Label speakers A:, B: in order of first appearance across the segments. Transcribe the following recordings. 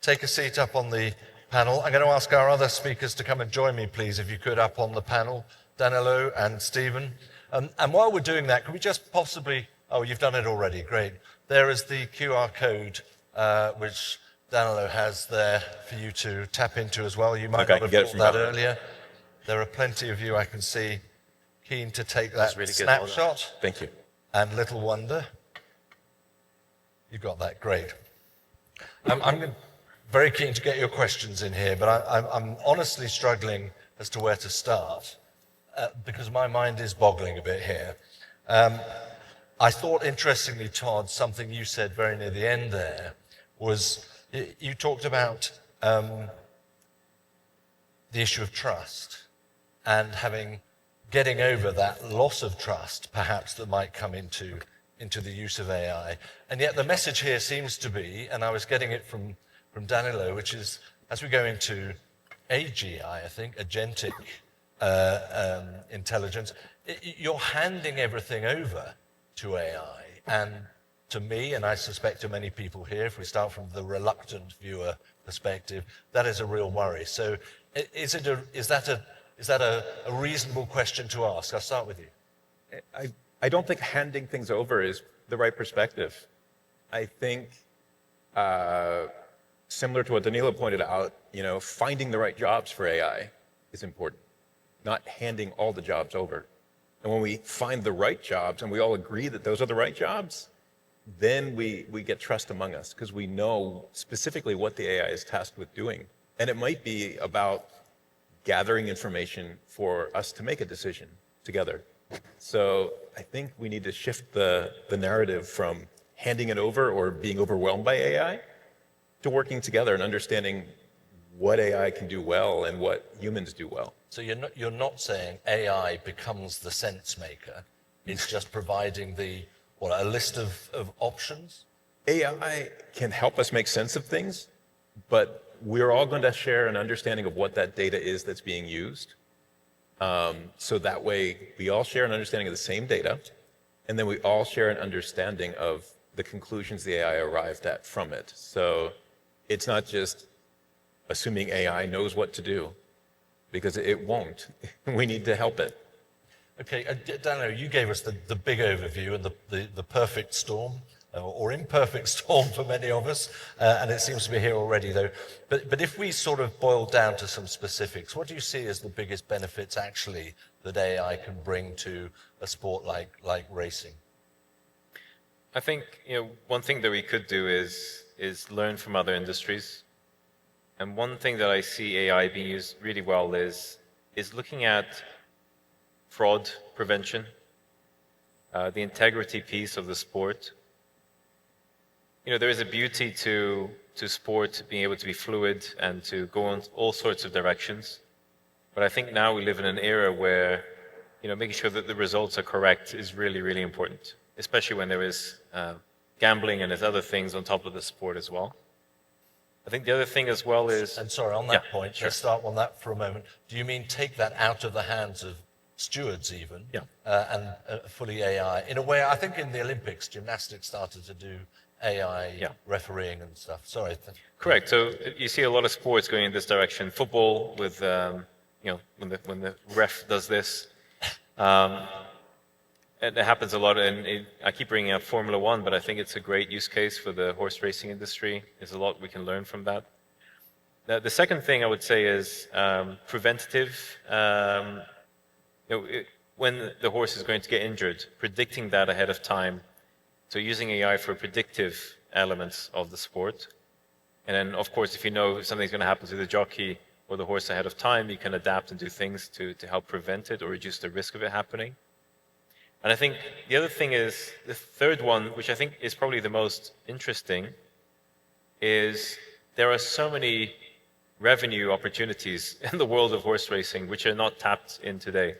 A: take a seat up on the panel. I'm going to ask our other speakers to come and join me, please, if you could, up on the panel, Danilo and Stephen. And while we're doing that, could we just possibly, oh, you've done it already, great. There is the QR code, which Danilo has there for you to tap into as well. You might not have thought that earlier. There are plenty of you I can see keen to take that really snapshot.
B: Thank you.
A: And little wonder, you got that, great. I'm very keen to get your questions in here, but I'm honestly struggling as to where to start because my mind is boggling a bit here. I thought, interestingly, Todd, something you said very near the end there was you talked about the issue of trust and getting over that loss of trust, perhaps, that might come into the use of AI. And yet the message here seems to be, and I was getting it from Danilo, which is, as we go into AGI, I think, agentic intelligence, you're handing everything over to AI. And to me, and I suspect to many people here, if we start from the reluctant viewer perspective, that is a real worry. So is that a reasonable question to ask? I'll start with you.
B: I don't think handing things over is the right perspective. I think, similar to what Danilo pointed out, finding the right jobs for AI is important, not handing all the jobs over. And when we find the right jobs and we all agree that those are the right jobs, then we get trust among us because we know specifically what the AI is tasked with doing. And it might be about gathering information for us to make a decision together. So I think we need to shift the narrative from handing it over or being overwhelmed by AI to working together and understanding what AI can do well and what humans do well.
A: So you're not saying AI becomes the sense maker. It's just providing a list of options?
B: AI can help us make sense of things, but we're all going to share an understanding of what that data is that's being used. So that way we all share an understanding of the same data, and then we all share an understanding of the conclusions the AI arrived at from it. So it's not just assuming AI knows what to do, because it won't. We need to help it.
A: Okay, Danilo, you gave us the big overview and the perfect storm, or imperfect storm for many of us, and it seems to be here already, though. But if we sort of boil down to some specifics, what do you see as the biggest benefits, actually, that AI can bring to a sport like racing?
C: I think one thing that we could do is learn from other industries. And one thing that I see AI being used really well is looking at fraud prevention, the integrity piece of the sport. There is a beauty to sport being able to be fluid and to go in all sorts of directions. But I think now we live in an era where, making sure that the results are correct is really, really important, especially when there is gambling and there's other things on top of the sport as well. I think the other thing as well is...
A: And sorry, on that point,
C: sure.
A: Let's start on that for a moment. Do you mean take that out of the hands of stewards even, and fully AI? In a way, I think in the Olympics, gymnastics started to do AI refereeing and stuff. Sorry.
C: Correct. So you see a lot of sports going in this direction. Football with, when the ref does this. It happens a lot, and I keep bringing up Formula One, but I think it's a great use case for the horse racing industry. There's a lot we can learn from that. The second thing I would say is preventative. When the horse is going to get injured, predicting that ahead of time. So using AI for predictive elements of the sport. And then, of course, if you know something's going to happen to the jockey or the horse ahead of time, you can adapt and do things to help prevent it or reduce the risk of it happening. And I think the other thing is, the third one, which I think is probably the most interesting, is there are so many revenue opportunities in the world of horse racing which are not tapped in today.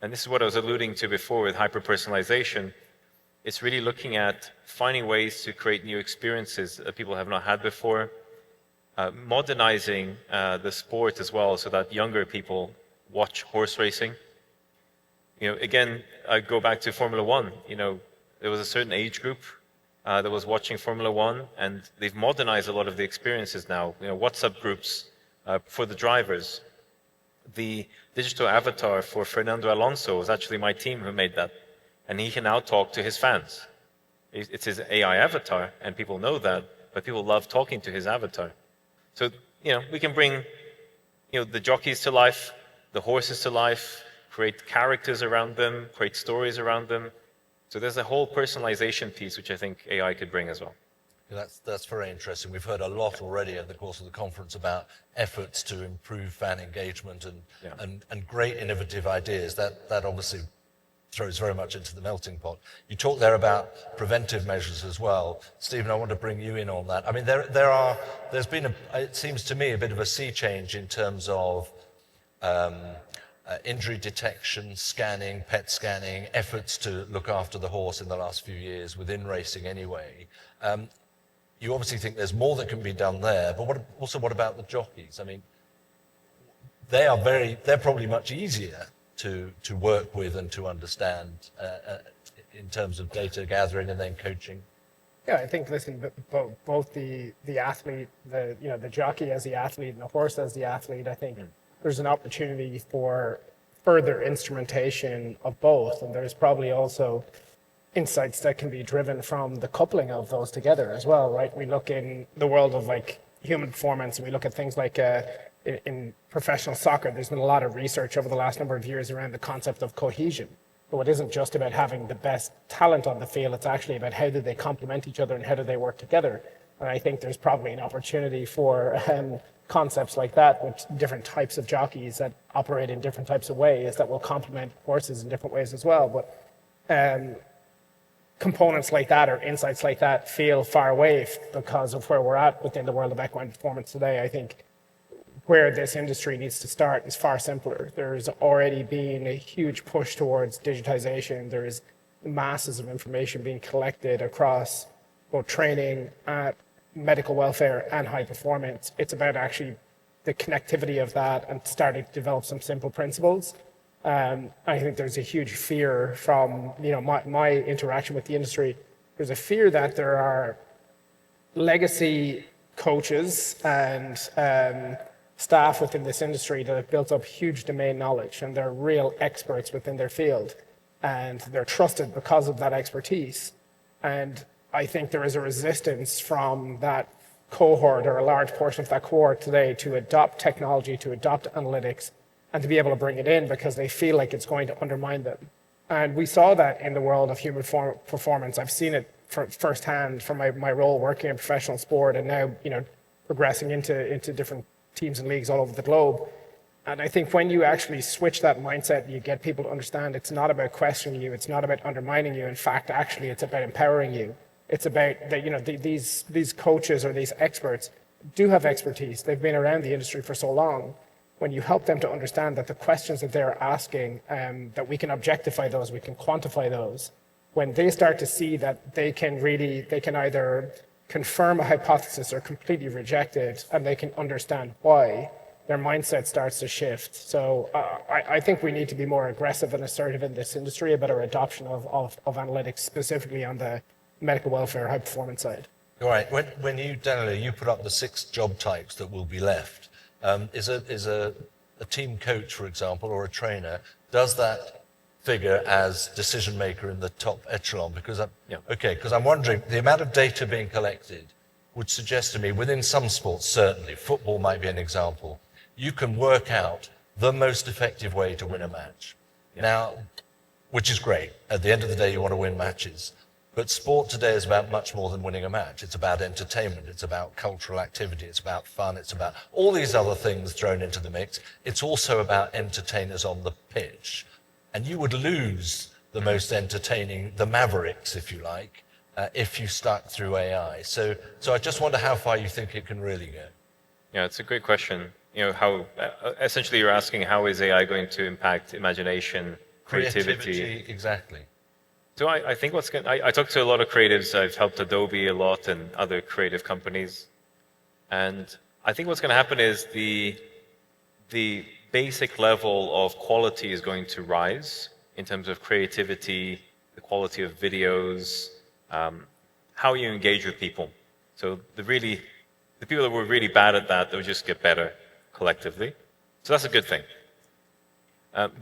C: And this is what I was alluding to before with hyper-personalization. It's really looking at finding ways to create new experiences that people have not had before, modernizing the sport as well so that younger people watch horse racing. Again, I go back to Formula One. There was a certain age group that was watching Formula One, and they've modernized a lot of the experiences now. WhatsApp groups for the drivers. The digital avatar for Fernando Alonso was actually my team who made that, and he can now talk to his fans. It's his AI avatar, and people know that, but people love talking to his avatar. So, we can bring, the jockeys to life, the horses to life, create characters around them, create stories around them. So there's a whole personalization piece which I think AI could bring as well.
A: That's very interesting. We've heard a lot already in the course of the conference about efforts to improve fan engagement and great innovative ideas. That obviously throws very much into the melting pot. You talked there about preventive measures as well. Stephen, I want to bring you in on that. I mean, there's been, it seems to me, a bit of a sea change in terms of injury detection, scanning, PET scanning, efforts to look after the horse in the last few years, within racing anyway. You obviously think there's more that can be done there, but what about the jockeys? I mean, they're probably much easier to work with and to understand in terms of data gathering and then coaching.
D: Yeah, I think, listen, both the athlete, the jockey as the athlete and the horse as the athlete, I think there's an opportunity for further instrumentation of both. And there's probably also insights that can be driven from the coupling of those together as well, right? We look in the world of like human performance, and we look at things like in professional soccer, there's been a lot of research over the last number of years around the concept of cohesion. So it isn't just about having the best talent on the field, it's actually about how do they complement each other and how do they work together. And I think there's probably an opportunity for concepts like that with different types of jockeys that operate in different types of ways that will complement horses in different ways as well. But components like that or insights like that feel far away because of where we're at within the world of equine performance today. I think where this industry needs to start is far simpler. There's already been a huge push towards digitization. There is masses of information being collected across both training, medical welfare, and high performance. It's about actually the connectivity of that and starting to develop some simple principles. I think there's a huge fear from my interaction with the industry. There's a fear that there are legacy coaches and staff within this industry that have built up huge domain knowledge, and they're real experts within their field, and they're trusted because of that expertise. And I think there is a resistance from that cohort, or a large portion of that cohort today, to adopt technology, to adopt analytics, and to be able to bring it in because they feel like it's going to undermine them. And we saw that in the world of human performance. I've seen it firsthand from my role working in professional sport, and now progressing into different teams and leagues all over the globe. And I think when you actually switch that mindset, you get people to understand it's not about questioning you, it's not about undermining you. In fact, actually, it's about empowering you. It's about that these coaches or these experts do have expertise. They've been around the industry for so long. When you help them to understand that the questions that they're asking, that we can objectify those, we can quantify those, when they start to see that they can either confirm a hypothesis or completely reject it, and they can understand why, their mindset starts to shift. So I think we need to be more aggressive and assertive in this industry about our adoption of analytics, specifically on the medical welfare high performance side.
A: All right. When you put up the 6 job types that will be left, is a team coach, for example, or a trainer, does that figure as decision maker in the top echelon? Because I'm wondering, the amount of data being collected would suggest to me, within some sports, certainly, football might be an example, you can work out the most effective way to win a match. Now, which is great. At the end of the day, you want to win matches. But sport today is about much more than winning a match. It's about entertainment. It's about cultural activity. It's about fun. It's about all these other things thrown into the mix. It's also about entertainers on the pitch. And you would lose the most entertaining, the mavericks, if you like, if you stuck through AI. So I just wonder how far you think it can really go.
C: Yeah, it's a great question. How essentially you're asking, how is AI going to impact imagination, creativity?
A: Exactly.
C: So I think I talk to a lot of creatives. I've helped Adobe a lot and other creative companies. And I think what's going to happen is the basic level of quality is going to rise in terms of creativity, the quality of videos, how you engage with people. So the people that were really bad at that, they'll just get better collectively. So that's a good thing.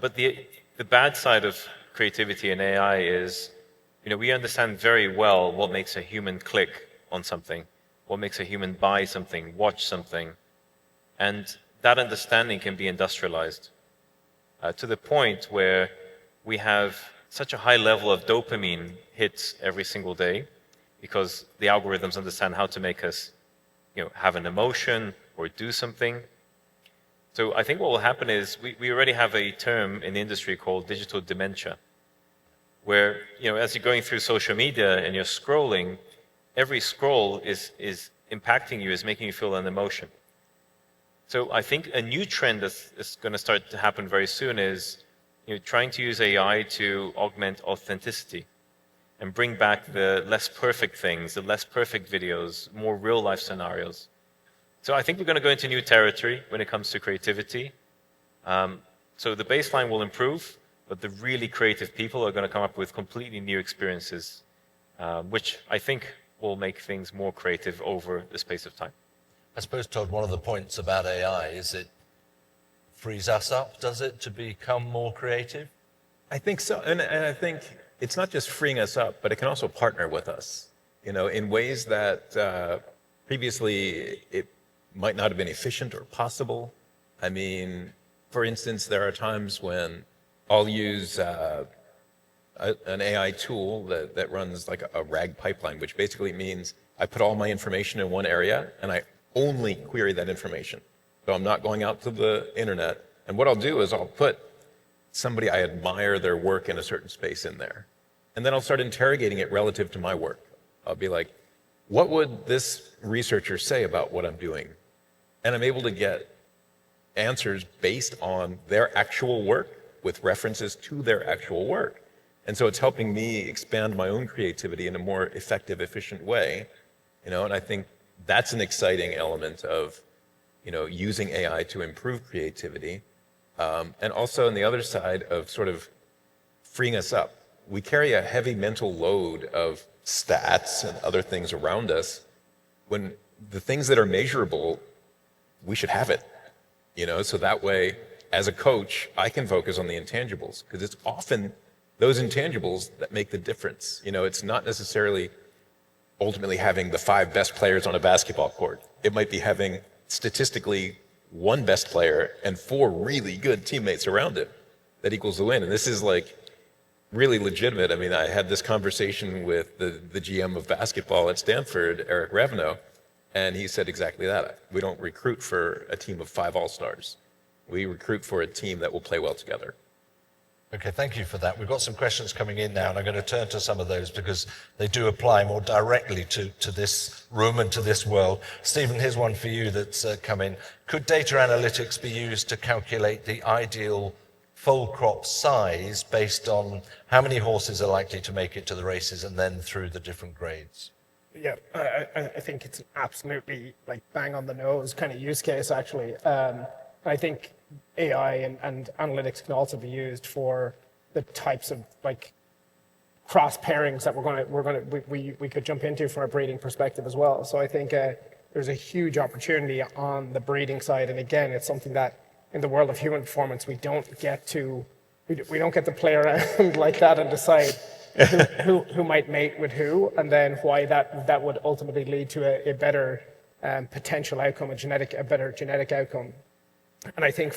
C: But the bad side of creativity and AI is, we understand very well what makes a human click on something, what makes a human buy something, watch something. And that understanding can be industrialized to the point where we have such a high level of dopamine hits every single day because the algorithms understand how to make us have an emotion or do something. So I think what will happen is we already have a term in the industry called digital dementia, where as you're going through social media and you're scrolling, every scroll is impacting you, is making you feel an emotion. So I think a new trend that's going to start to happen very soon is trying to use AI to augment authenticity and bring back the less perfect things, the less perfect videos, more real life scenarios. So I think we're going to go into new territory when it comes to creativity. So the baseline will improve, but the really creative people are going to come up with completely new experiences, which I think will make things more creative over the space of time.
A: I suppose, Todd, one of the points about AI is it frees us up, does it, to become more creative?
B: I think so. And I think it's not just freeing us up, but it can also partner with us, in ways that previously it might not have been efficient or possible. I mean, for instance, there are times when I'll use an AI tool that runs like a RAG pipeline, which basically means I put all my information in one area and I only query that information. So I'm not going out to the internet. And what I'll do is I'll put somebody I admire their work in a certain space in there. And then I'll start interrogating it relative to my work. I'll be like, what would this researcher say about what I'm doing? And I'm able to get answers based on their actual work with references to their actual work. And so it's helping me expand my own creativity in a more effective, efficient way. And I think that's an exciting element of, using AI to improve creativity. And also on the other side of sort of freeing us up. We carry a heavy mental load of stats and other things around us when the things that are measurable, we should have it, so that way, as a coach, I can focus on the intangibles because it's often those intangibles that make the difference. It's not necessarily ultimately having the 5 best players on a basketball court. It might be having statistically 1 best player and 4 really good teammates around him that equals the win. And this is like really legitimate. I mean, I had this conversation with the GM of basketball at Stanford, Eric Revno, and he said exactly that. We don't recruit for a team of 5 all-stars. We recruit for a team that will play well together.
A: Okay, thank you for that. We've got some questions coming in now, and I'm going to turn to some of those because they do apply more directly to this room and to this world. Stephen, here's one for you that's come in. Could data analytics be used to calculate the ideal foal crop size based on how many horses are likely to make it to the races and then through the different grades?
D: Yeah, I think it's absolutely like bang on the nose kind of use case, actually. I think AI and analytics can also be used for the types of like cross pairings that we could jump into from a breeding perspective as well. So I think there's a huge opportunity on the breeding side, and again, it's something that in the world of human performance we don't get to play around like that and decide who might mate with who, and then why that would ultimately lead to a better potential outcome, a better genetic outcome. And I think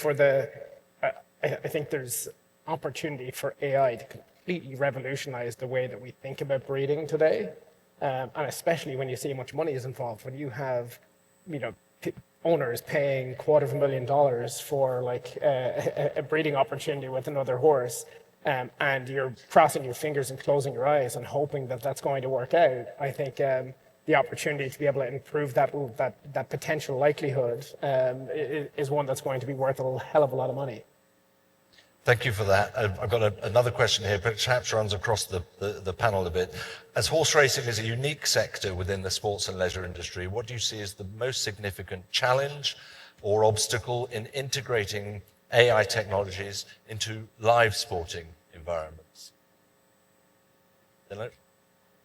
D: I think there's opportunity for AI to completely revolutionize the way that we think about breeding today, and especially when you see how much money is involved. When you have, owners paying $250,000 for like a breeding opportunity with another horse, and you're crossing your fingers and closing your eyes and hoping that that's going to work out. I think the opportunity to be able to improve that potential likelihood is one that's going to be worth a hell of a lot of money.
A: Thank you for that. I've got another question here, but perhaps runs across the panel a bit. As horse racing is a unique sector within the sports and leisure industry, what do you see as the most significant challenge or obstacle in integrating AI technologies into live sporting environments?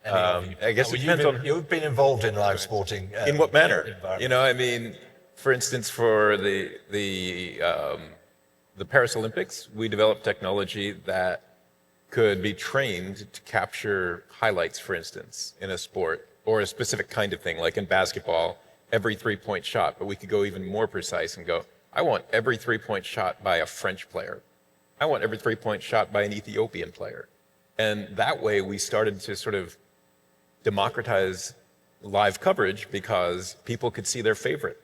B: I guess it depends on
A: you've been involved in live sporting.
B: in what manner.
A: environment.
B: You know, I mean, for instance, for the Paris Olympics, we developed technology that could be trained to capture highlights, for instance, in a sport or a specific kind of thing, like in basketball, every three-point shot. But we could go even more precise and go, I want every three-point shot by a French player. I want every three-point shot by an Ethiopian player. And that way we started to sort of democratize live coverage because people could see their favorite.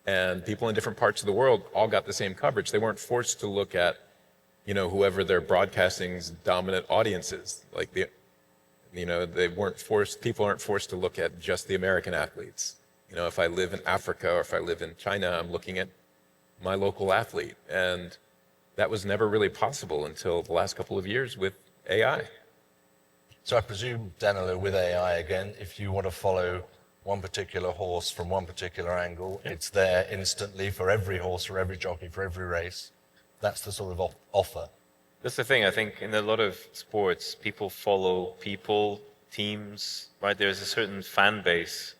B: And people in different parts of the world all got the same coverage. They weren't forced to look at, you know, whoever their broadcasting's dominant audience is. Like they weren't forced, people aren't forced to look at just the American athletes. You know, if I live in Africa or if I live in China, I'm looking at my local athlete. And that was never really possible until the last couple of years with AI.
A: So I presume, Danilo, with AI again, if you want to follow one particular horse from one particular angle, it's there instantly for every horse, for every jockey, for every race. That's the sort of offer.
C: That's the thing. I think in a lot of sports, people follow people, teams, right? There's a certain fan base.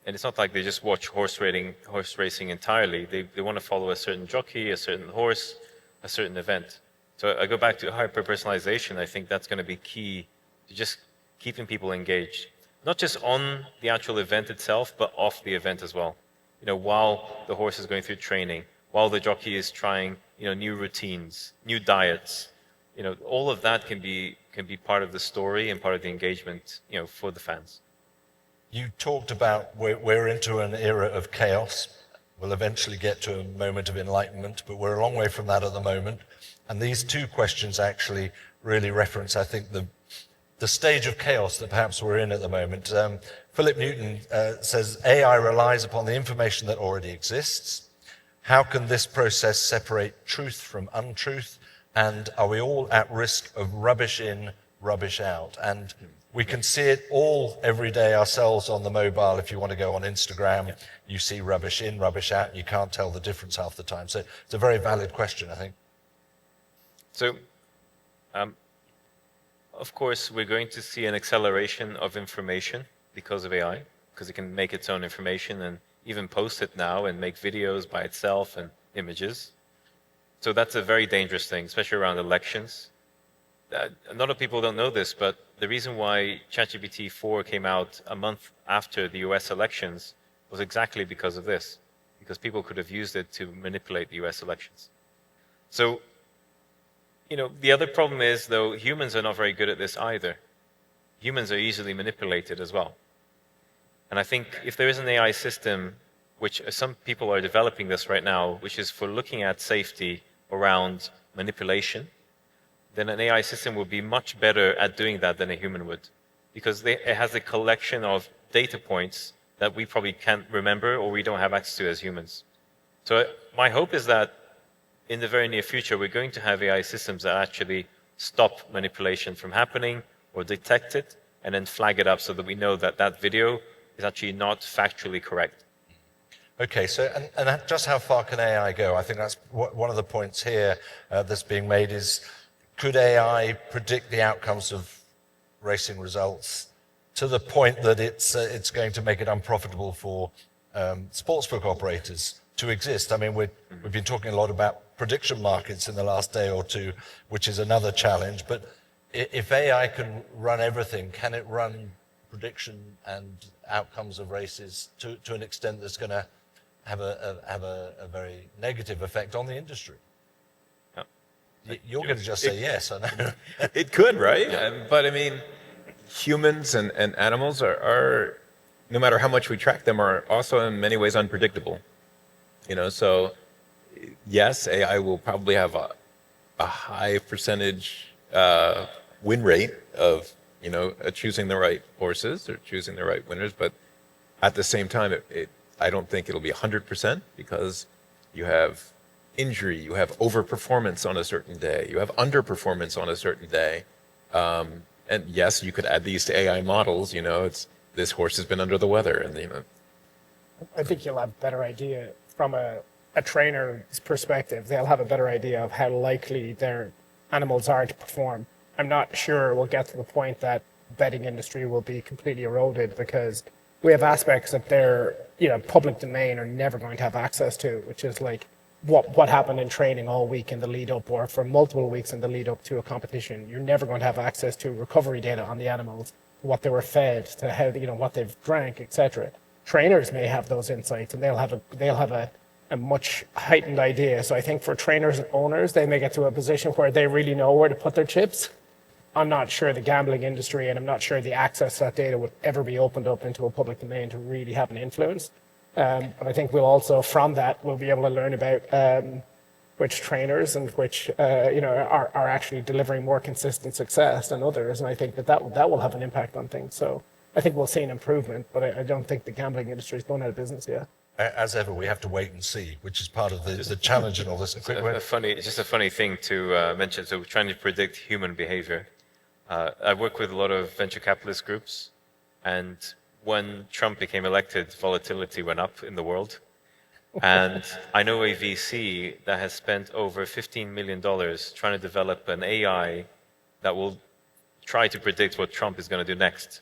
C: And it's not like they just watch horse racing entirely. They want to follow a certain jockey, a certain horse, a certain event. So I go back to hyper-personalization. I think that's going to be key to just keeping people engaged. Not just on the actual event itself, but off the event as well. You know, while the horse is going through training, while the jockey is trying, you know, new routines, new diets, you know, all of that can be part of the story and part of the engagement, you know, for the fans.
A: You talked about we're into an era of chaos. We'll eventually get to a moment of enlightenment, but we're a long way from that at the moment. And these two questions actually really reference, I think, the stage of chaos that perhaps we're in at the moment. Philip Newton says, AI relies upon the information that already exists. How can this process separate truth from untruth? And are we all at risk of rubbish in, rubbish out? And we can see it all every day ourselves on the mobile. If you want to go on Instagram, you see rubbish in, rubbish out, and you can't tell the difference half the time. So it's a very valid question, I think.
C: So, of course, we're going to see an acceleration of information because of AI, because it can make its own information and even post it now and make videos by itself and images. So that's a very dangerous thing, especially around elections. A lot of people don't know this, but the reason why ChatGPT 4 came out a month after the US elections was exactly because of this, because people could have used it to manipulate the US elections. So, you know, the other problem is, though, humans are not very good at this either. Humans are easily manipulated as well. And I think if there is an AI system, which some people are developing this right now, which is for looking at safety around manipulation, then an AI system would be much better at doing that than a human would, because it has a collection of data points that we probably can't remember or we don't have access to as humans. So my hope is that in the very near future, we're going to have AI systems that actually stop manipulation from happening or detect it and then flag it up so that we know that that video is actually not factually correct.
A: Okay, so and just how far can AI go? I think that's one of the points here that's being made is, could AI predict the outcomes of racing results to the point that it's going to make it unprofitable for sportsbook operators to exist? I mean, we've been talking a lot about prediction markets in the last day or two, which is another challenge. But if AI can run everything, can it run prediction and outcomes of races to an extent that's going to have a very negative effect on the industry? You're going to just say yes, I know.
B: It could, right? But I mean, humans and animals are, no matter how much we track them, are also in many ways unpredictable. You know, so yes, AI will probably have a high percentage win rate of, you know, choosing the right horses or choosing the right winners. But at the same time, I don't think it'll be 100% because you have injury, you have overperformance on a certain day, you have underperformance on a certain day. And yes, you could add these to AI models, you know, this horse has been under the weather, and you know.
D: I think you'll have a better idea from a trainer's perspective. They'll have a better idea of how likely their animals are to perform. I'm not sure we'll get to the point that betting industry will be completely eroded because we have aspects that their public domain are never going to have access to, which is like what happened in training all week in the lead up or for multiple weeks in the lead up to a competition. You're never going to have access to recovery data on the animals, what they were fed, to how what they've drank, etc. Trainers may have those insights and they'll have a much heightened idea. So I think for trainers and owners, they may get to a position where they really know where to put their chips. I'm not sure the gambling industry and I'm not sure the access to that data would ever be opened up into a public domain to really have an influence. But I think we'll also, from that, we'll be able to learn about which trainers and which are actually delivering more consistent success than others. And I think that will have an impact on things. So I think we'll see an improvement, but I don't think the gambling industry is going out of business yet.
A: As ever, we have to wait and see, which is part of the challenge in all this.
C: It's just a funny thing to mention. So we're trying to predict human behavior. I work with a lot of venture capitalist groups, and when Trump became elected, volatility went up in the world. And I know a VC that has spent over $15 million trying to develop an AI that will try to predict what Trump is going to do next.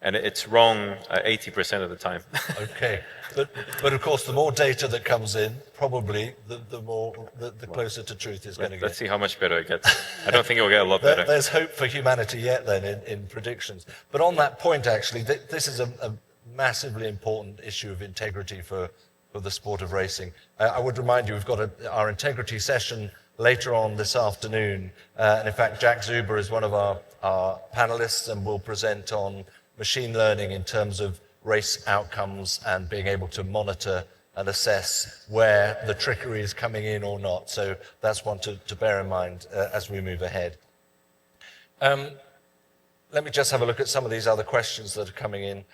C: And it's wrong 80% of the time.
A: Okay, but of course, the more data that comes in, probably the closer to truth is going to get.
C: Let's see how much better it gets. I don't think it will get a lot better.
A: There's hope for humanity yet then in predictions. But on that point, actually, this is a massively important issue of integrity for the sport of racing. I would remind you, we've got our integrity session later on this afternoon. And in fact, Jack Zuber is one of our panelists and will present on machine learning in terms of race outcomes and being able to monitor and assess where the trickery is coming in or not. So that's one to bear in mind as we move ahead. Let me just have a look at some of these other questions that are coming in.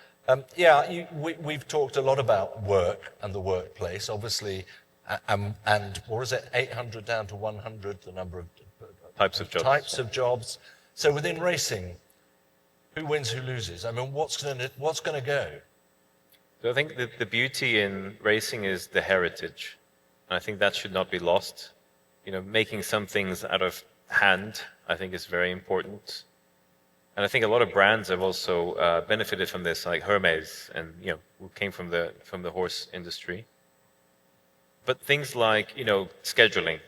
A: We've talked a lot about work and the workplace, obviously, and what is it, 800 down to 100, the number of
C: types of jobs.
A: So within racing, who wins, who loses? I mean, what's going to go?
C: So I think the beauty in racing is the heritage. And I think that should not be lost. Making some things out of hand, I think is very important. And I think a lot of brands have also benefited from this, like Hermes, and who came from the horse industry. But things like scheduling,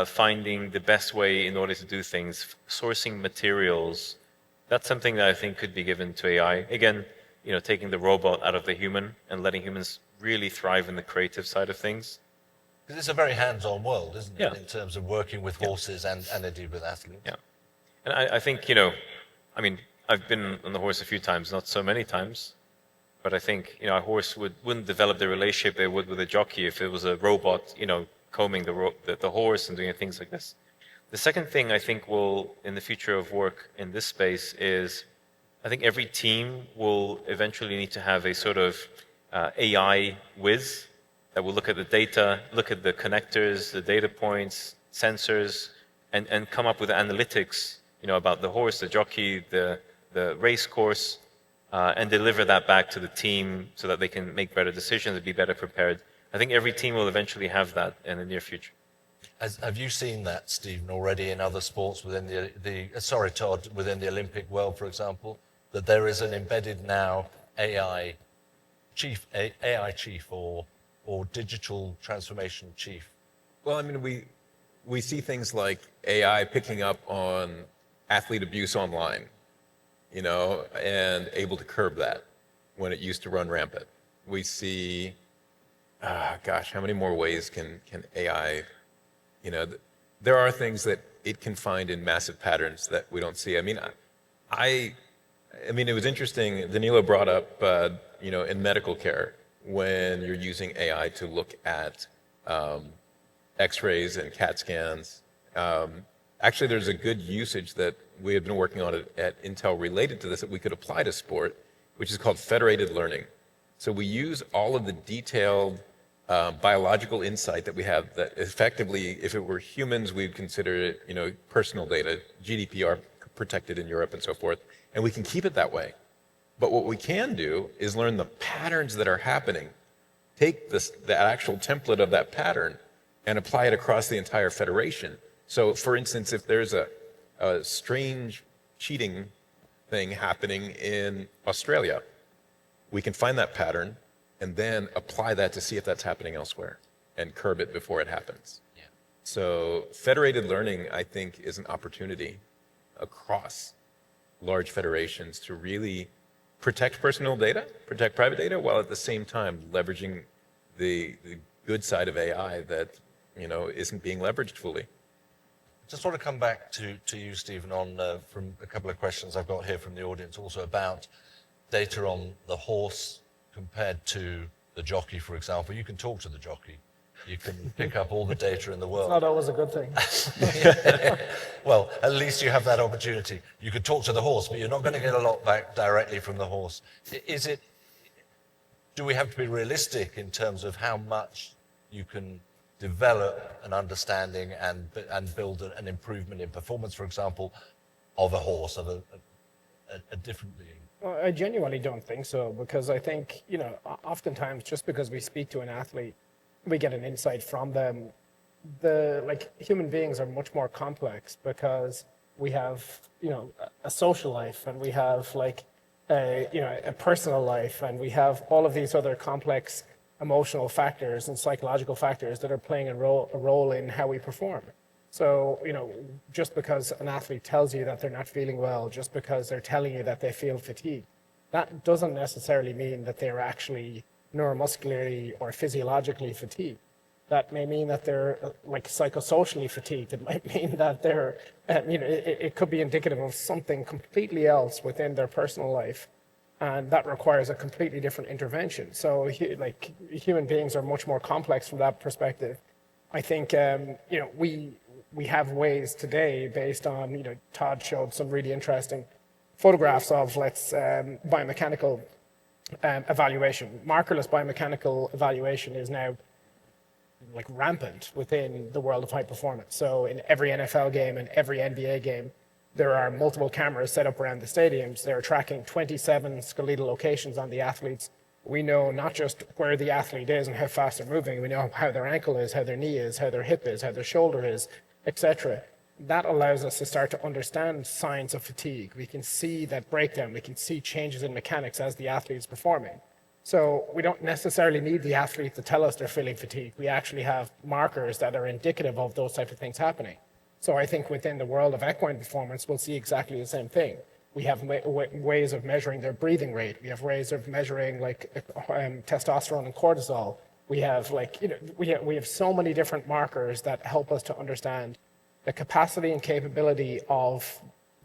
C: finding the best way in order to do things, sourcing materials. That's something that I think could be given to AI. Again, taking the robot out of the human and letting humans really thrive in the creative side of things.
A: Because it's a very hands-on world, isn't it,
C: Yeah.
A: in terms of working with horses and indeed with athletes?
C: Yeah. And I think, I've been on the horse a few times, not so many times, but I think, a horse wouldn't develop the relationship they would with a jockey if it was a robot, combing the horse and doing things like this. The second thing I think will, in the future of work in this space, is I think every team will eventually need to have a sort of AI whiz that will look at the data, look at the connectors, the data points, sensors, and come up with analytics, about the horse, the jockey, the race course, and deliver that back to the team so that they can make better decisions and be better prepared. I think every team will eventually have that in the near future.
A: Have you seen that, Stephen, already in other sports within Todd, within the Olympic world, for example, that there is an embedded now AI chief or digital transformation chief?
B: Well, I mean, we see things like AI picking up on athlete abuse online, and able to curb that when it used to run rampant. We see, how many more ways can AI, there are things that it can find in massive patterns that we don't see. I mean, it was interesting, Danilo brought up, in medical care, when you're using AI to look at X-rays and CAT scans. Actually, there's a good usage that we have been working on at Intel related to this that we could apply to sport, which is called federated learning. So we use all of the detailed biological insight that we have that effectively, if it were humans, we'd consider it, personal data, GDPR protected in Europe and so forth, and we can keep it that way. But what we can do is learn the patterns that are happening, take the actual template of that pattern and apply it across the entire federation. So for instance, if there's a strange cheating thing happening in Australia. We can find that pattern and then apply that to see if that's happening elsewhere and curb it before it happens.
A: Yeah.
B: So federated learning, I think, is an opportunity across large federations to really protect personal data, protect private data, while at the same time leveraging the good side of AI that isn't being leveraged fully.
A: Just want to come back to you, Stephen, on from a couple of questions I've got here from the audience also about data on the horse compared to the jockey, for example. You can talk to the jockey. You can pick up all the data in the world.
D: Not always a good thing.
A: Well, at least you have that opportunity. You could talk to the horse, but you're not going to get a lot back directly from the horse. Do we have to be realistic in terms of how much you can develop an understanding and build an improvement in performance, for example, of a horse, of a different being?
D: Well, I genuinely don't think so, because I think, oftentimes just because we speak to an athlete, we get an insight from them. Human beings are much more complex because we have, a social life, and we have a personal life, and we have all of these other complex emotional factors and psychological factors that are playing a role in how we perform. So, just because an athlete tells you that they're not feeling well, just because they're telling you that they feel fatigued, that doesn't necessarily mean that they're actually neuromuscularly or physiologically fatigued. That may mean that they're psychosocially fatigued. It might mean that they're, it could be indicative of something completely else within their personal life. And that requires a completely different intervention. So human beings are much more complex from that perspective. I think, we have ways today based on, Todd showed some really interesting photographs of, biomechanical evaluation. Markerless biomechanical evaluation is now rampant within the world of high performance. So in every NFL game and every NBA game, there are multiple cameras set up around the stadiums. They're tracking 27 skeletal locations on the athletes. We know not just where the athlete is and how fast they're moving, we know how their ankle is, how their knee is, how their hip is, how their shoulder is, etc. That allows us to start to understand signs of fatigue. We can see that breakdown. We can see changes in mechanics as the athlete is performing. So we don't necessarily need the athlete to tell us they're feeling fatigued. We actually have markers that are indicative of those type of things happening. So I think within the world of equine performance, we'll see exactly the same thing. We have ways of measuring their breathing rate. We have ways of measuring testosterone and cortisol. We have we have so many different markers that help us to understand the capacity and capability of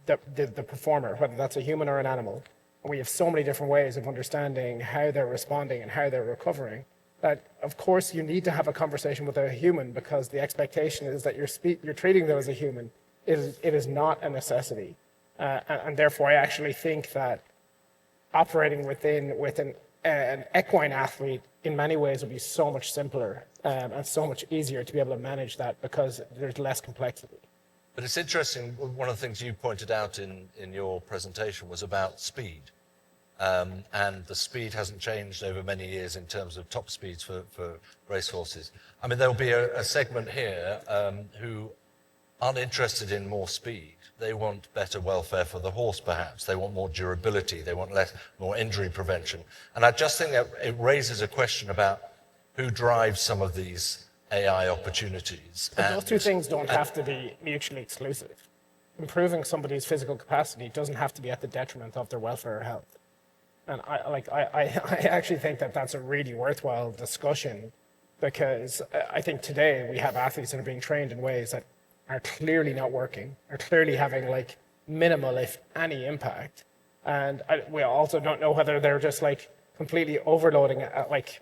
D: the performer, whether that's a human or an animal. And we have so many different ways of understanding how they're responding and how they're recovering, that of course you need to have a conversation with a human, because the expectation is that you're treating them as a human. It is not a necessity. And therefore I actually think that operating with an equine athlete in many ways would be so much simpler and so much easier to be able to manage that, because there's less complexity.
A: But it's interesting, one of the things you pointed out in your presentation was about speed. And the speed hasn't changed over many years in terms of top speeds for racehorses. I mean, there'll be a segment here who aren't interested in more speed. They want better welfare for the horse, perhaps. They want more durability. They want more injury prevention. And I just think that it raises a question about who drives some of these AI opportunities.
D: But those two things don't have to be mutually exclusive. Improving somebody's physical capacity doesn't have to be at the detriment of their welfare or health. And I actually think that that's a really worthwhile discussion, because I think today we have athletes that are being trained in ways that are clearly not working, are clearly having minimal, if any, impact. And we also don't know whether they're just completely overloading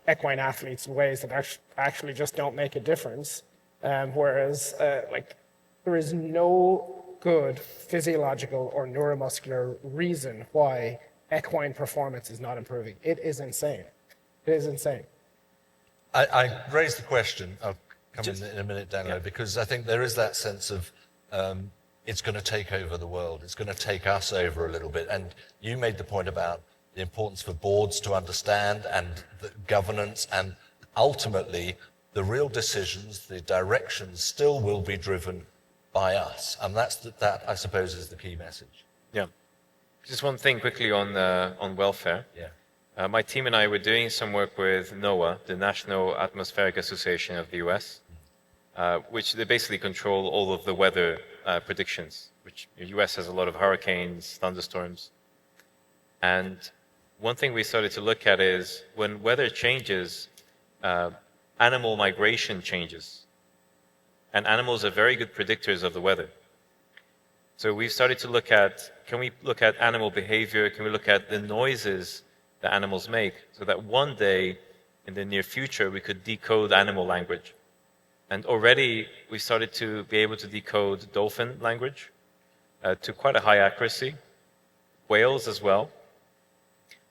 D: equine athletes in ways that actually just don't make a difference. Whereas there is no good physiological or neuromuscular reason why equine performance is not improving. It is insane. It is insane.
A: I raised the question, I'll come in a minute, Danilo, because I think there is that sense of it's going to take over the world. It's going to take us over a little bit. And you made the point about the importance for boards to understand, and the governance, and ultimately the real decisions, the directions still will be driven by us. And that, I suppose, is the key message.
C: Yeah. Just one thing quickly on welfare.
A: Yeah.
C: My team and I were doing some work with NOAA, the National Atmospheric Association of the US, which they basically control all of the weather predictions, which the US has a lot of hurricanes, thunderstorms. And one thing we started to look at is when weather changes, animal migration changes. And animals are very good predictors of the weather. So we've started to look at, can we look at animal behavior? Can we look at the noises that animals make so that one day in the near future we could decode animal language? And already we started to be able to decode dolphin language to quite a high accuracy, whales as well.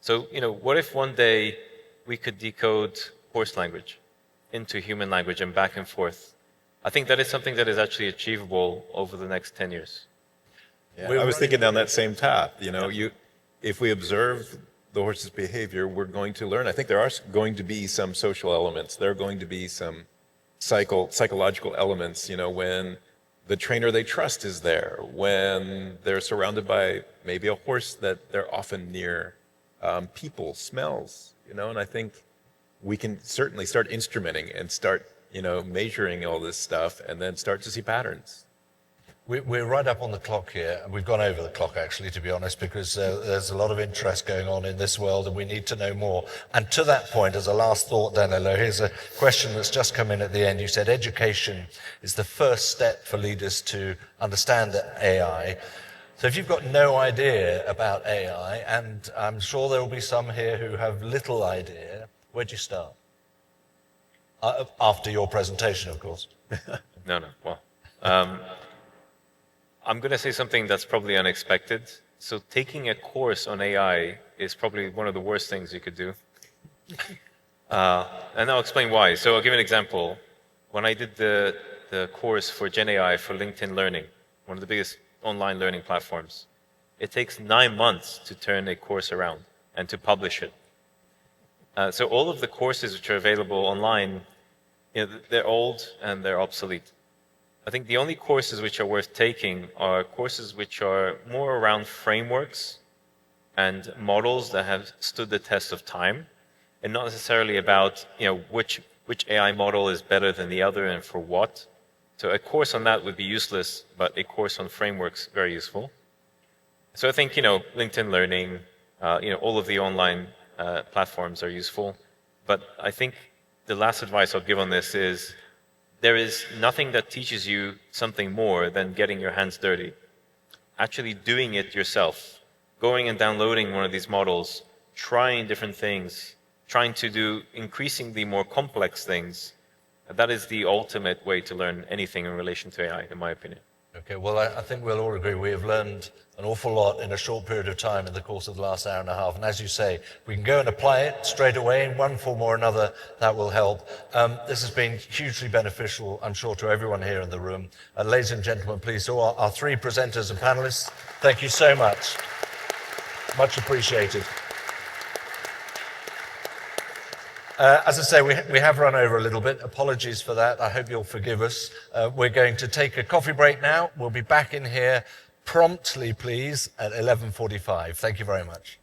C: So, what if one day we could decode horse language into human language and back and forth? I think that is something that is actually achievable over the next 10 years.
B: Yeah, I was thinking down that same path. If we observe the horse's behavior, we're going to learn. I think there are going to be some social elements. There are going to be some psychological elements, when the trainer they trust is there, when they're surrounded by maybe a horse that they're often near, people, smells, and I think we can certainly start instrumenting and start, measuring all this stuff and then start to see patterns.
A: We're right up on the clock here, and we've gone over the clock actually, to be honest, because there's a lot of interest going on in this world and we need to know more. And to that point, as a last thought, Danilo, here's a question that's just come in at the end. You said education is the first step for leaders to understand AI. So if you've got no idea about AI, and I'm sure there will be some here who have little idea, where'd you start? After your presentation, of course.
C: No. Well, I'm going to say something that's probably unexpected. So taking a course on AI is probably one of the worst things you could do. And I'll explain why. So I'll give you an example. When I did the course for GenAI for LinkedIn Learning, one of the biggest online learning platforms, it takes 9 months to turn a course around and to publish it. So all of the courses which are available online, they're old and they're obsolete. I think the only courses which are worth taking are courses which are more around frameworks and models that have stood the test of time, and not necessarily about which AI model is better than the other and for what. So a course on that would be useless, but a course on frameworks very useful. So I think LinkedIn Learning, all of the online platforms are useful, but I think the last advice I'll give on this is there is nothing that teaches you something more than getting your hands dirty. Actually doing it yourself, going and downloading one of these models, trying different things, trying to do increasingly more complex things. That is the ultimate way to learn anything in relation to AI, in my opinion.
A: Okay, well, I think we'll all agree we have learned an awful lot in a short period of time in the course of the last hour and a half. And as you say, we can go and apply it straight away in one form or another. That will help. This has been hugely beneficial, I'm sure, to everyone here in the room. Ladies and gentlemen, please, to our 3 presenters and panelists, thank you so much. Much appreciated. As I say, we have run over a little bit. Apologies for that. I hope you'll forgive us. We're going to take a coffee break now. We'll be back in here promptly, please, at 11:45. Thank you very much.